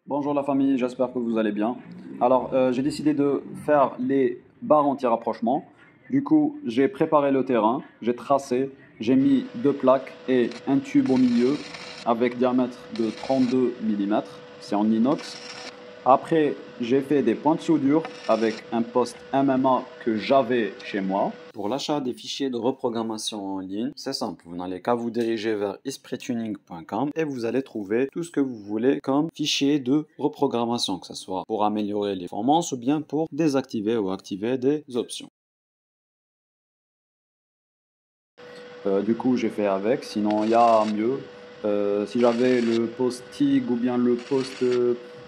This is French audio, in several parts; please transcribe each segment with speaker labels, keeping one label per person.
Speaker 1: Bonjour la famille, j'espère que vous allez bien. Alors, j'ai décidé de faire les barres anti-rapprochement. Du coup, j'ai préparé le terrain, j'ai tracé, j'ai mis deux plaques et un tube au milieu avec diamètre de 32 mm. C'est en inox. Après, j'ai fait des points de soudure avec un poste MMA que j'avais chez moi. Pour l'achat des fichiers de reprogrammation en ligne, c'est simple, vous n'allez qu'à vous diriger vers esprituning.com et vous allez trouver tout ce que vous voulez comme fichier de reprogrammation, que ce soit pour améliorer les performances ou bien pour désactiver ou activer des options. Du coup, j'ai fait avec, sinon il y a mieux. Si j'avais le post TIG ou bien le post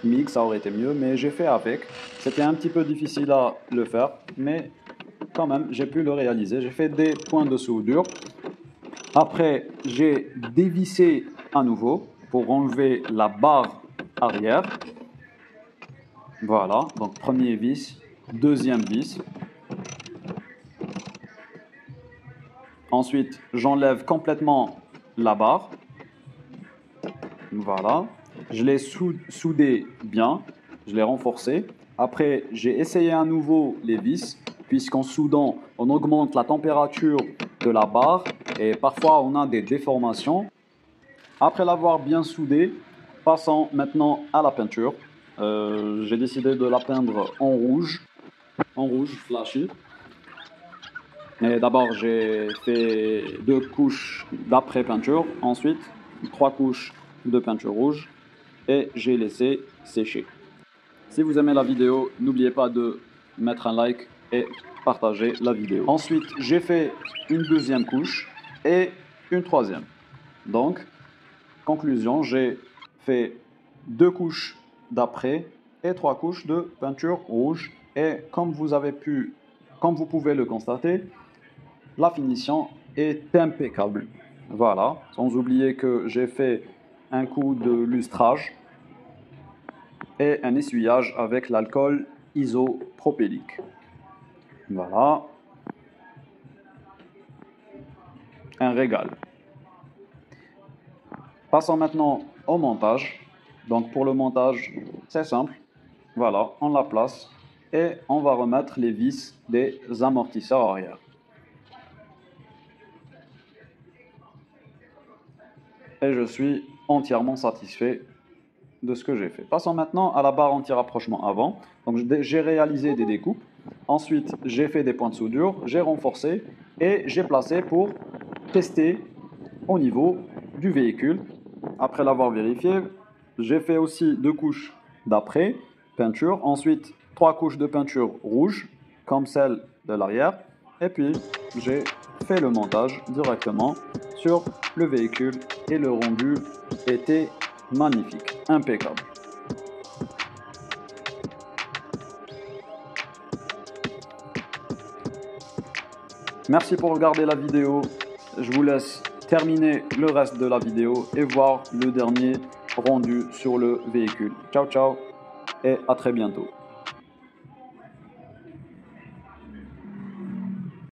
Speaker 1: MIG, ça aurait été mieux, mais j'ai fait avec. C'était un petit peu difficile à le faire, mais quand même, j'ai pu le réaliser. J'ai fait des points de soudure. Après, j'ai dévissé à nouveau pour enlever la barre arrière. Voilà, donc premier vis, deuxième vis. Ensuite, j'enlève complètement la barre. Voilà. Je l'ai soudé bien. Je l'ai renforcé. Après, j'ai essayé à nouveau les vis, puisqu'en soudant, on augmente la température de la barre et parfois on a des déformations. Après l'avoir bien soudé, passons maintenant à la peinture. J'ai décidé de la peindre en rouge flashy. Et d'abord, j'ai fait 2 couches d'après-peinture, ensuite 3 couches de peinture rouge et j'ai laissé sécher. Si vous aimez la vidéo, n'oubliez pas de mettre un like et partager la vidéo. Ensuite, j'ai fait une deuxième couche et une troisième. Donc, conclusion, j'ai fait 2 couches d'après et 3 couches de peinture rouge. Et comme vous pouvez le constater, la finition est impeccable. Voilà, sans oublier que j'ai fait un coup de lustrage et un essuyage avec l'alcool isopropylique. Voilà, un régal. Passons maintenant au montage. Donc pour le montage, c'est simple. Voilà, on la place et on va remettre les vis des amortisseurs arrière. Et je suis entièrement satisfait de ce que j'ai fait. Passons maintenant à la barre anti-rapprochement avant. Donc j'ai réalisé des découpes. Ensuite, j'ai fait des points de soudure, j'ai renforcé et j'ai placé pour tester au niveau du véhicule. Après l'avoir vérifié, j'ai fait aussi 2 couches d'après peinture. Ensuite, 3 couches de peinture rouge, comme celle de l'arrière. Et puis, j'ai fait le montage directement sur le véhicule et le rendu était magnifique, impeccable. Merci pour regarder la vidéo. Je vous laisse terminer le reste de la vidéo et voir le dernier rendu sur le véhicule. Ciao ciao et à très bientôt.